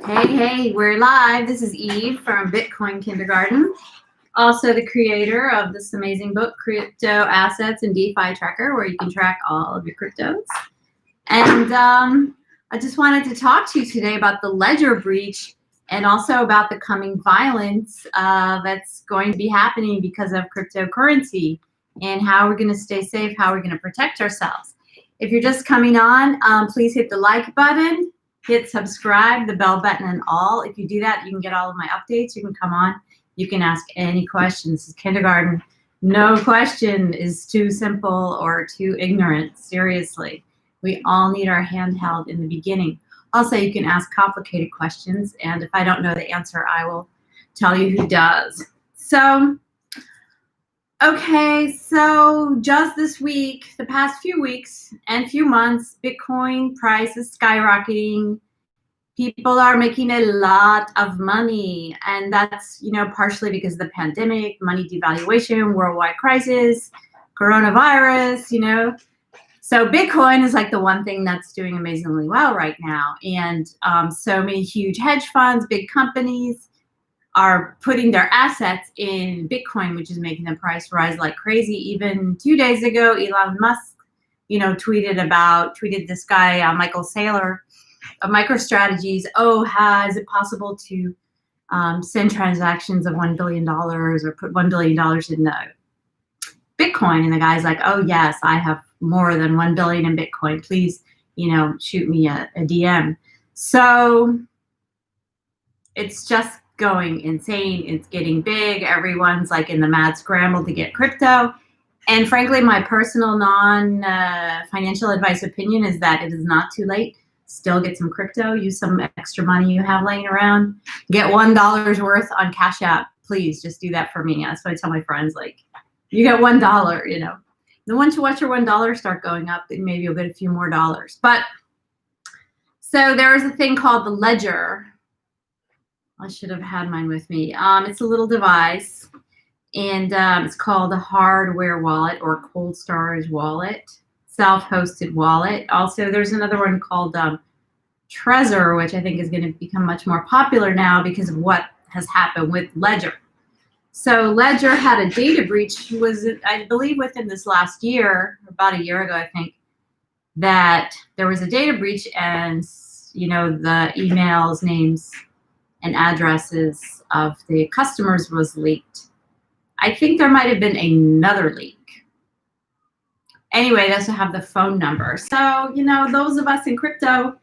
Hey, we're live. This is Eve from Bitcoin Kindergarten, also the creator of this amazing book, Crypto Assets and DeFi Tracker, where you can track all of your cryptos. And I just wanted to talk to you today about the ledger breach and also about the coming violence that's going to be happening because of cryptocurrency and how we're going to stay safe, how we're going to protect ourselves. If you're just coming on, please hit the like button. Hit subscribe, the bell button, and all. If you do that, you can get all of my updates. You can come on. You can ask any questions. This is kindergarten. No question is too simple or too ignorant. Seriously. We all need our hand held in the beginning. Also, you can ask complicated questions, and if I don't know the answer, I will tell you who does. Okay, so just this week, the past few weeks and few months, Bitcoin price is skyrocketing. People are making a lot of money, and that's, partially because of the pandemic, money devaluation, worldwide crisis, coronavirus, So Bitcoin is like the one thing that's doing amazingly well right now. And so many huge hedge funds, big companies, are putting their assets in Bitcoin, which is making the price rise like crazy. Even 2 days ago, Elon Musk, tweeted this guy, Michael Saylor of MicroStrategies, is it possible to send transactions of $1 billion or put $1 billion in Bitcoin? And the guy's like, oh yes, I have more than 1 billion in Bitcoin. Please, shoot me a DM. So it's just going insane. It's getting big. Everyone's like in the mad scramble to get crypto. And frankly, my personal non-financial advice opinion is that it is not too late. Still get some crypto. Use some extra money you have laying around. Get $1 worth on Cash App. Please just do that for me. That's what I tell my friends. Like, you get $1, Then once you watch your $1 start going up, then maybe you'll get a few more dollars. But so there's a thing called the ledger. I should have had mine with me. It's a little device, and it's called a hardware wallet or cold storage wallet, self-hosted wallet. Also, there's another one called Trezor, which I think is going to become much more popular now because of what has happened with Ledger. So Ledger had a data breach, was, I believe, within this last year, about a year ago, I think, that there was a data breach, and the emails, names, and addresses of the customers was leaked. I think there might have been another leak. Anyway, they also have the phone number. So, those of us in crypto,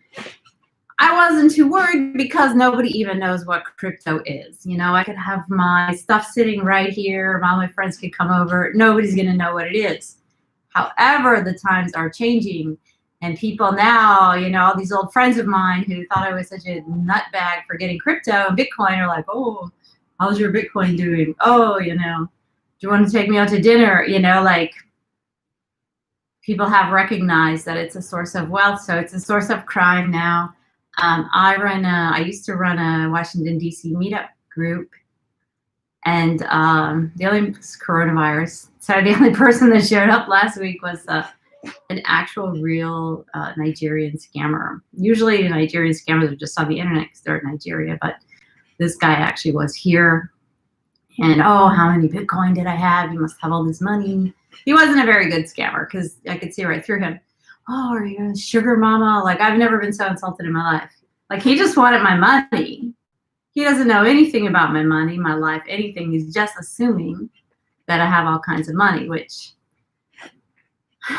I wasn't too worried because nobody even knows what crypto is. I could have my stuff sitting right here. All my friends could come over. Nobody's going to know what it is. However, the times are changing. And people now, all these old friends of mine who thought I was such a nutbag for getting crypto and Bitcoin are like, oh, how's your Bitcoin doing? Oh, do you want to take me out to dinner? People have recognized that it's a source of wealth. So it's a source of crime now. I used to run a Washington, D.C. meetup group. And the only coronavirus. So the only person that showed up last week was an actual real Nigerian scammer. Usually Nigerian scammers are just on the internet because they're in Nigeria, but this guy actually was here. And how many Bitcoin did I have? You must have all this money. He wasn't a very good scammer because I could see right through him. Oh, are you a sugar mama? Like, I've never been so insulted in my life. Like, he just wanted my money. He doesn't know anything about my money, my life, anything. He's just assuming that I have all kinds of money, which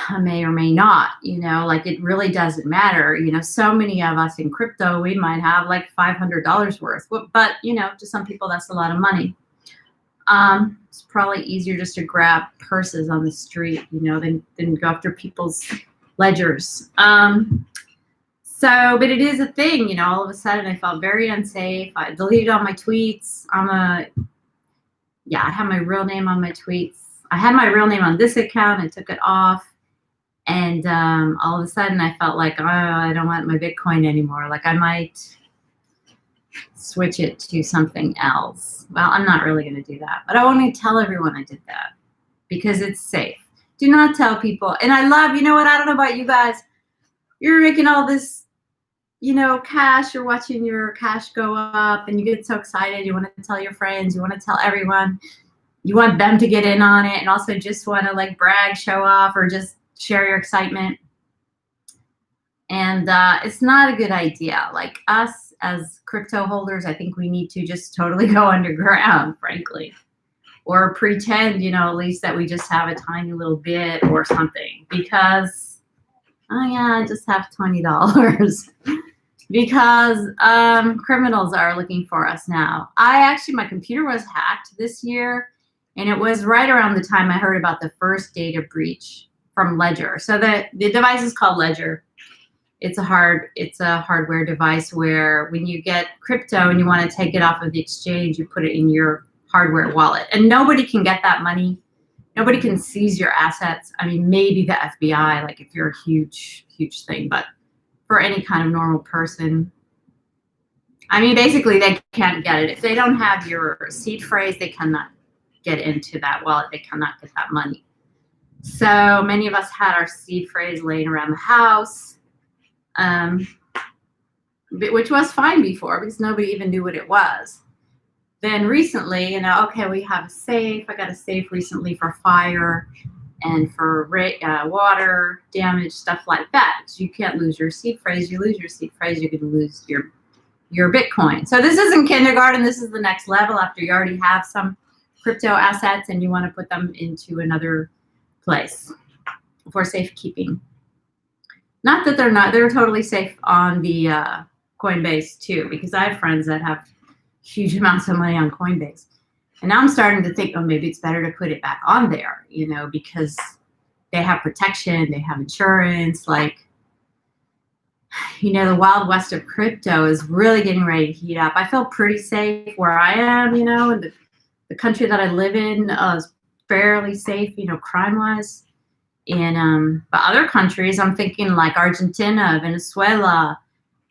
I may or may not, it really doesn't matter. So many of us in crypto, we might have like $500 worth, but to some people, that's a lot of money. It's probably easier just to grab purses on the street, than go after people's ledgers. But it is a thing, all of a sudden I felt very unsafe. I deleted all my tweets. I have my real name on my tweets. I had my real name on this account. I took it off. And all of a sudden I felt like, I don't want my Bitcoin anymore. Like, I might switch it to something else. Well, I'm not really going to do that. But I want to tell everyone I did that because it's safe. Do not tell people. And I love, I don't know about you guys. You're making all this you know, cash, you're watching your cash go up and you get so excited. You want to tell your friends, you want to tell everyone, you want them to get in on it, and also just want to like brag, show off, or just share your excitement. And it's not a good idea. Like us as crypto holders, I think we need to just totally go underground, frankly, or pretend, you know, at least that we just have a tiny little bit or something, because, oh yeah, I just have $20 because criminals are looking for us now. My computer was hacked this year, and it was right around the time I heard about the first data breach from Ledger. So the device is called Ledger. It's a hardware device where when you get crypto and you want to take it off of the exchange, you put it in your hardware wallet, and nobody can get that money. Nobody can seize your assets. I mean, maybe the FBI, like if you're a huge thing, but for any kind of normal person, I mean, basically they can't get it. If they don't have your seed phrase, they cannot get into that wallet. They cannot get that money. So many of us had our seed phrase laying around the house, which was fine before because nobody even knew what it was. Then recently, you know, okay, we have a safe. I got a safe recently for fire and for water damage, stuff like that. So you can't lose your seed phrase. You lose your seed phrase, you're going to lose your Bitcoin. So this isn't kindergarten. This is the next level after you already have some crypto assets and you want to put them into another place for safekeeping. Not that they're totally safe on the Coinbase too, because I have friends that have huge amounts of money on Coinbase. And now I'm starting to think, oh, maybe it's better to put it back on there, you know, because they have protection, they have insurance. Like, you know, the Wild West of crypto is really getting ready to heat up. I feel pretty safe where I am, you know, and the country that I live in is fairly safe, you know, crime-wise. But other countries, I'm thinking like Argentina, Venezuela,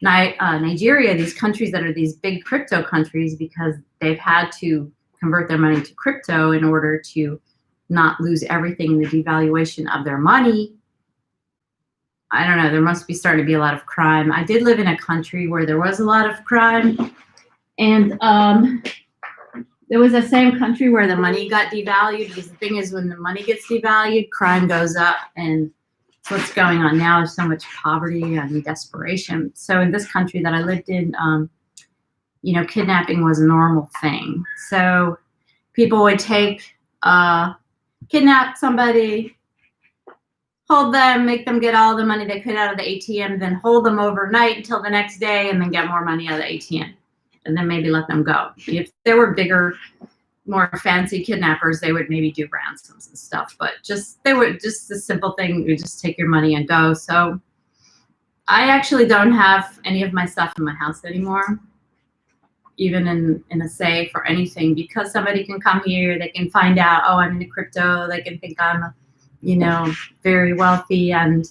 Nigeria, these countries that are these big crypto countries because they've had to convert their money to crypto in order to not lose everything in the devaluation of their money. I don't know, there must be starting to be a lot of crime. I did live in a country where there was a lot of crime, and there was the same country where the money got devalued, because the thing is when the money gets devalued, crime goes up, and what's going on now is so much poverty and desperation. So in this country that I lived in, you know, kidnapping was a normal thing. So people would kidnap somebody, hold them, make them get all the money they could out of the ATM, then hold them overnight until the next day, and then get more money out of the ATM, and then maybe let them go. If there were bigger, more fancy kidnappers, they would maybe do ransoms and stuff, but they would just the simple thing, you just take your money and go. So I actually don't have any of my stuff in my house anymore, even in a safe or anything, because somebody can come here, they can find out, oh, I'm into crypto, they can think I'm, you know, very wealthy, and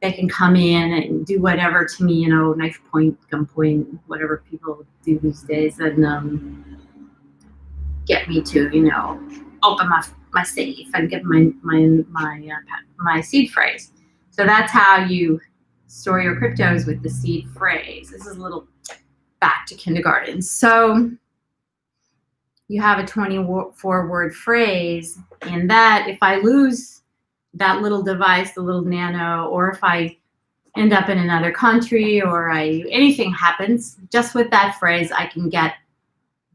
they can come in and do whatever to me, you know, knife point, gunpoint, whatever people do these days, and get me to, you know, open my safe and get my seed phrase. So that's how you store your cryptos, with the seed phrase. This is a little back to kindergarten. So you have a 24-word phrase, and that if I lose that little device, the little nano, or if I end up in another country, or anything happens, just with that phrase, I can get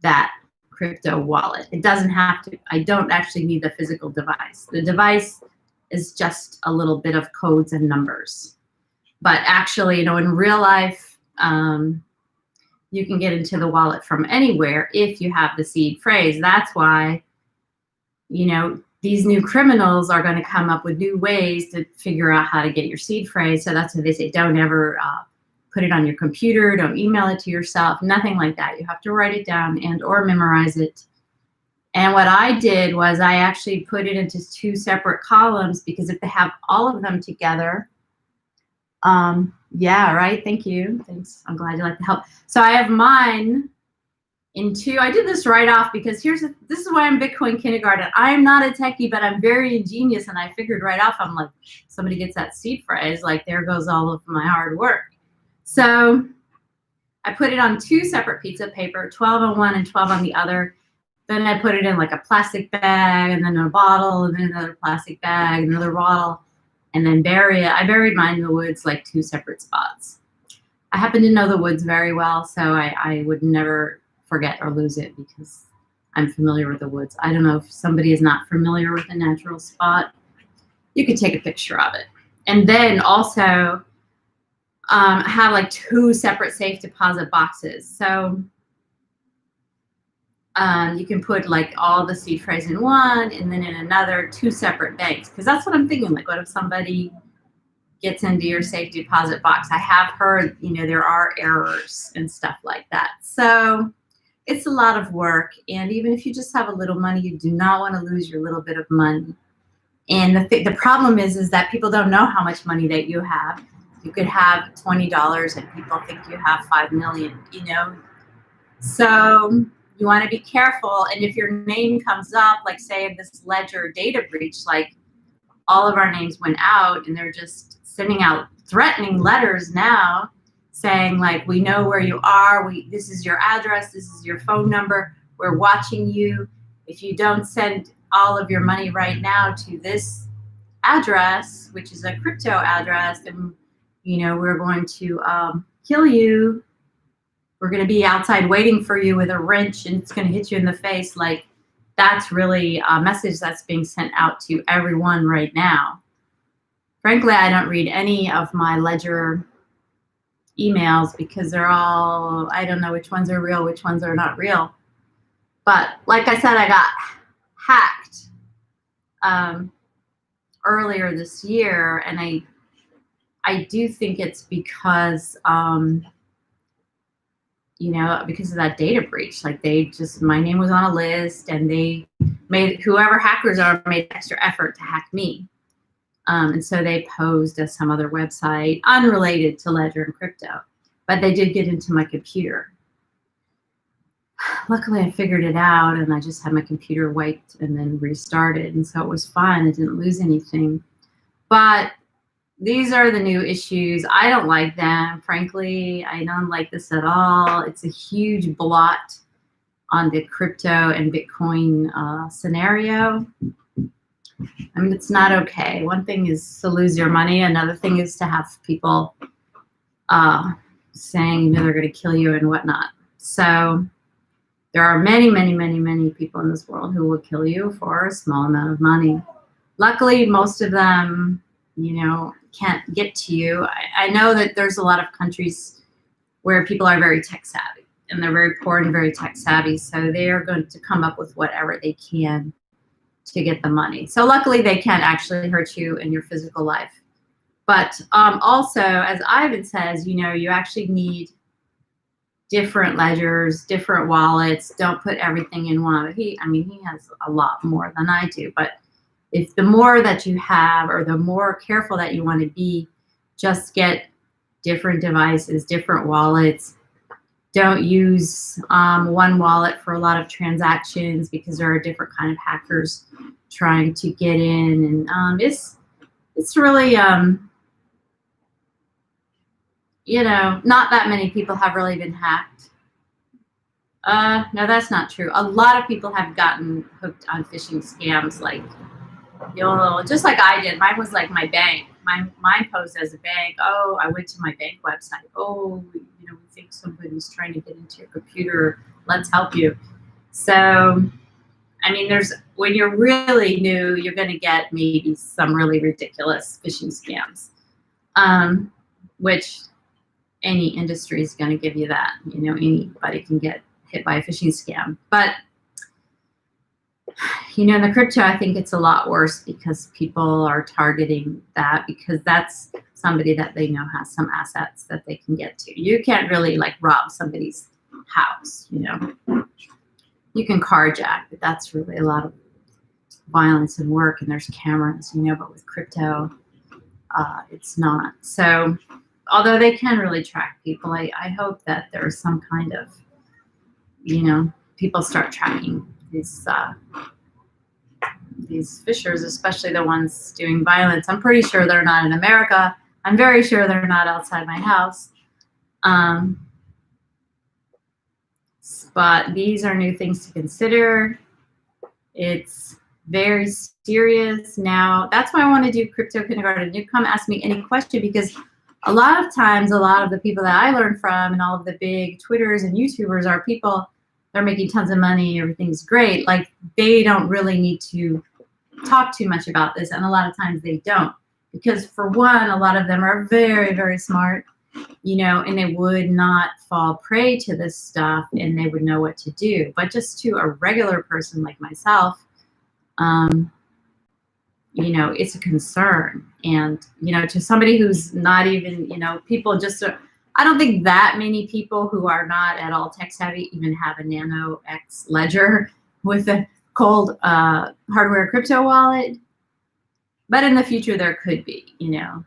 that crypto wallet. It doesn't have to, I don't actually need the physical device. The device is just a little bit of codes and numbers. But actually, you know, in real life, you can get into the wallet from anywhere if you have the seed phrase. That's why, you know, these new criminals are going to come up with new ways to figure out how to get your seed phrase. So that's why they say don't ever put it on your computer, don't email it to yourself, nothing like that. You have to write it down and or memorize it. And what I did was I actually put it into 2 separate columns, because if they have all of them together, yeah, right, thank you, thanks, I'm glad you like the help. So I have mine in 2. I did this right off because this is why I'm Bitcoin kindergarten. I am not a techie, but I'm very ingenious, and I figured right off, I'm like, somebody gets that seed phrase, like there goes all of my hard work. So I put it on 2 separate pieces of paper, 12 on one and 12 on the other. Then I put it in like a plastic bag, and then a bottle, and then another plastic bag, another bottle, and then bury it. I buried mine in the woods, like 2 separate spots. I happen to know the woods very well, so I would never forget or lose it because I'm familiar with the woods. I don't know if somebody is not familiar with a natural spot, you could take a picture of it. And then also have like 2 separate safe deposit boxes. So you can put like all the seed trays in one, and then in another 2 separate banks. Because that's what I'm thinking. Like, what if somebody gets into your safe deposit box? I have heard, there are errors and stuff like that. So it's a lot of work. And even if you just have a little money, you do not want to lose your little bit of money. And the problem is that people don't know how much money that you have. You could have $20 and people think you have 5 million, So you want to be careful. And if your name comes up, like say in this Ledger data breach, like all of our names went out, and they're just sending out threatening letters now saying like, we know where you are. This is your address. This is your phone number. We're watching you. If you don't send all of your money right now to this address, which is a crypto address, then we're going to kill you. We're going to be outside waiting for you with a wrench, and it's going to hit you in the face. Like, that's really a message that's being sent out to everyone right now. Frankly, I don't read any of my Ledger emails because they're all, I don't know which ones are real, which ones are not real. But like I said, I got hacked earlier this year, and I do think it's because because of that data breach. Like, my name was on a list, and they whoever hackers are made extra effort to hack me. And so they posed as some other website unrelated to Ledger and crypto, but they did get into my computer. Luckily, I figured it out, and I just had my computer wiped and then restarted, and so it was fine. I didn't lose anything. But these are the new issues. I don't like them, frankly. I don't like this at all. It's a huge blot on the crypto and Bitcoin scenario. I mean, it's not okay. One thing is to lose your money. Another thing is to have people saying, they're going to kill you and whatnot. So there are many, many, many, many people in this world who will kill you for a small amount of money. Luckily, most of them, can't get to you. I know that there's a lot of countries where people are very tech savvy, and they're very poor and very tech savvy. So they are going to come up with whatever they can to get the money. So luckily, they can't actually hurt you in your physical life. But also, as Ivan says, you actually need different ledgers, different wallets. Don't put everything in one. He has a lot more than I do. But if the more that you have, or the more careful that you want to be, just get different devices, different wallets. Don't use one wallet for a lot of transactions, because there are different kind of hackers trying to get in, and it's really not that many people have really been hacked. No, that's not true. A lot of people have gotten hooked on phishing scams, like just like I did. Mine was like my bank. Mine posed as a bank. Oh, I went to my bank website. Oh, we think somebody's trying to get into your computer. Let's help you. So, when you're really new, you're going to get maybe some really ridiculous phishing scams, which any industry is going to give you that. Anybody can get hit by a phishing scam. But in the crypto, I think it's a lot worse, because people are targeting that, because that's somebody that they know has some assets that they can get to. You can't really rob somebody's house, You can carjack, but that's really a lot of violence and work, and there's cameras, but with crypto, it's not. So although they can really track people, I hope that there's some kind of, people start tracking these fishers, especially the ones doing violence. I'm pretty sure they're not in America. I'm very sure they're not outside my house. But these are new things to consider. It's very serious now. That's why I want to do crypto kindergarten. You come ask me any question, because a lot of times, a lot of the people that I learn from and all of the big Twitters and YouTubers are people, they're making tons of money, everything's great. Like, they don't really need to talk too much about this. And a lot of times they don't, because for one, a lot of them are very, very smart, you know, and they would not fall prey to this stuff, and they would know what to do. But just to a regular person like myself, you know, it's a concern. And, you know, to somebody who's not even, you know, people just are, I don't think that many people who are not at all tech savvy even have a Nano X ledger with a cold hardware crypto wallet. But in the future, there could be, you know,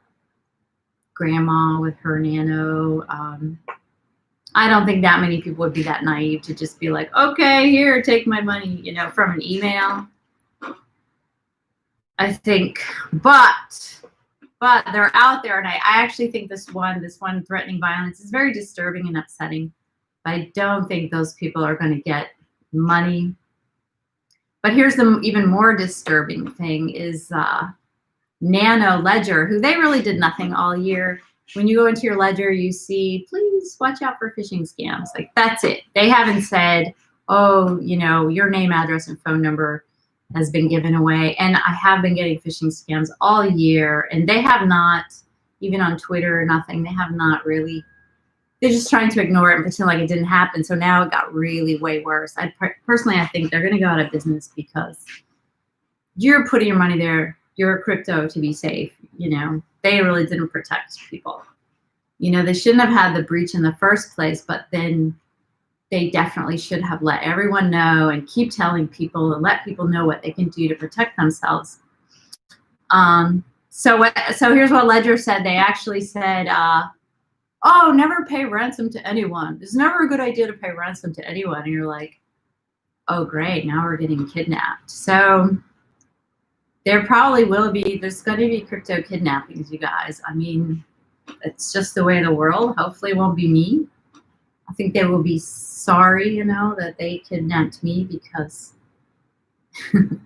grandma with her Nano. I don't think that many people would be that naive to just be like, okay, here, take my money, you know, from an email. I think, but they're out there, and I actually think this one threatening violence is very disturbing and upsetting. But I don't think those people are going to get money. But here's the even more disturbing thing is Nano Ledger, who they really did nothing all year. When you go into your ledger, you see, please watch out for phishing scams. Like, that's it. They haven't said, oh, you know, your name, address, and phone number has been given away. And I have been getting phishing scams all year, and they have not, even on Twitter or nothing, they have not really, they're just trying to ignore it and pretend like it didn't happen. So now it got really way worse. Personally, I think they're going to go out of business because you're putting your money there, your crypto, to be safe. You know, they really didn't protect people. You know, they shouldn't have had the breach in the first place, but then they definitely should have let everyone know and keep telling people and let people know what they can do to protect themselves. So here's what Ledger said. They actually said, oh, never pay ransom to anyone. It's never a good idea to pay ransom to anyone. And you're like, oh, great, now we're getting kidnapped. So there probably will be, there's going to be crypto kidnappings, you guys. I mean, it's just the way of the world. Hopefully it won't be me. I think they will be sorry, you know, that they kidnapped me, because it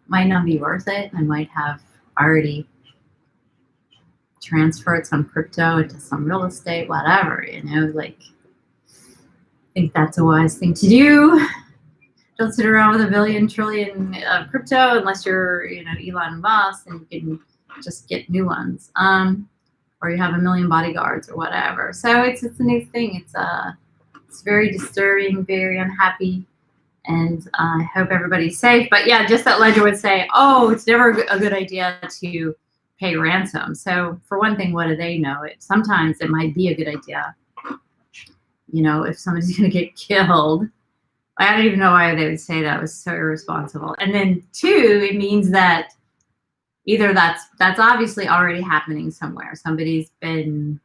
might not be worth it. I might have already transferred some crypto into some real estate, whatever, you know, like, I think that's a wise thing to do. Don't sit around with $1 billion trillion of crypto unless you're, you know, Elon Musk, and you can just get new ones. Or you have 1 million bodyguards or whatever. So it's a new thing. It's very disturbing, very unhappy, and I hope everybody's safe. But yeah, just that Ledger would say, oh, it's never a good idea to pay ransom. So for one thing, what do they know? Sometimes it might be a good idea. You know, if somebody's going to get killed, I don't even know why they would say that. It was so irresponsible. And then two, it means that either that's obviously already happening somewhere. Somebody's been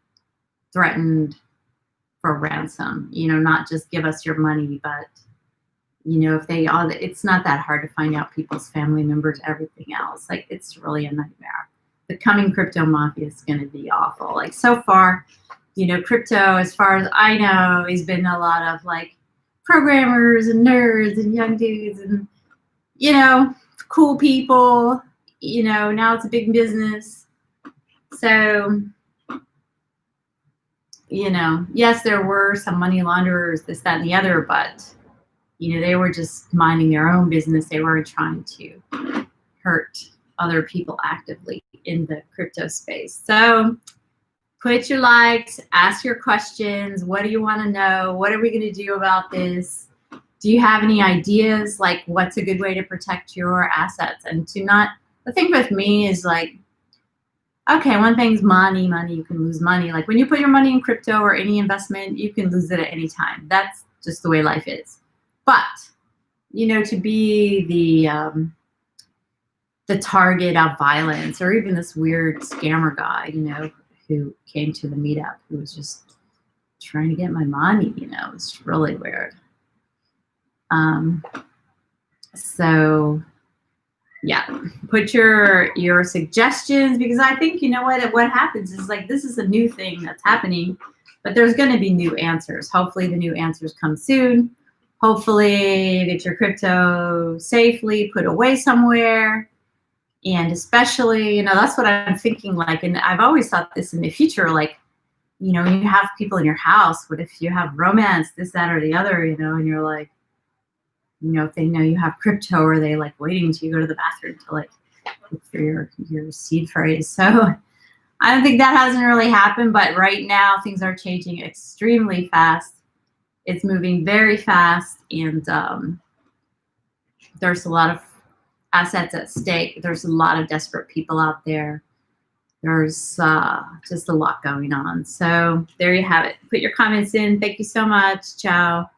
threatened for ransom, you know, not just give us your money, but, you know, if they all, it's not that hard to find out people's family members, everything else. Like, it's really a nightmare. The coming crypto mafia is going to be awful. Like, so far, you know, crypto, as far as I know, has been a lot of like programmers and nerds and young dudes and, you know, cool people. You know, now it's a big business. So, you know, yes, there were some money launderers, this, that, and the other, but, you know, they were just minding their own business. They weren't trying to hurt other people actively in the crypto space. So put your likes, ask your questions. What do you want to know? What are we going to do about this? Do you have any ideas? Like, what's a good way to protect your assets? And to not, the thing with me is like, okay, one thing's money, you can lose money. Like, when you put your money in crypto or any investment, you can lose it at any time. That's just the way life is. But, you know, to be the target of violence, or even this weird scammer guy, you know, who came to the meetup, who was just trying to get my money, you know, it's really weird. So yeah, put your suggestions, because I think, you know what happens is, like, this is a new thing that's happening, but there's going to be new answers. Hopefully the new answers come soon. Hopefully you get your crypto safely put away somewhere. And especially, you know, that's what I'm thinking, like, and I've always thought this in the future, like, you know, you have people in your house, what if you have romance, this, that, or the other, you know, and you're like, you know, if they know you have crypto, are they like waiting till you go to the bathroom to like look for your seed phrase? So I don't think that hasn't really happened, but right now things are changing extremely fast. It's moving very fast, and there's a lot of assets at stake. There's a lot of desperate people out there. There's just a lot going on. So there you have it. Put your comments in. Thank you so much. Ciao.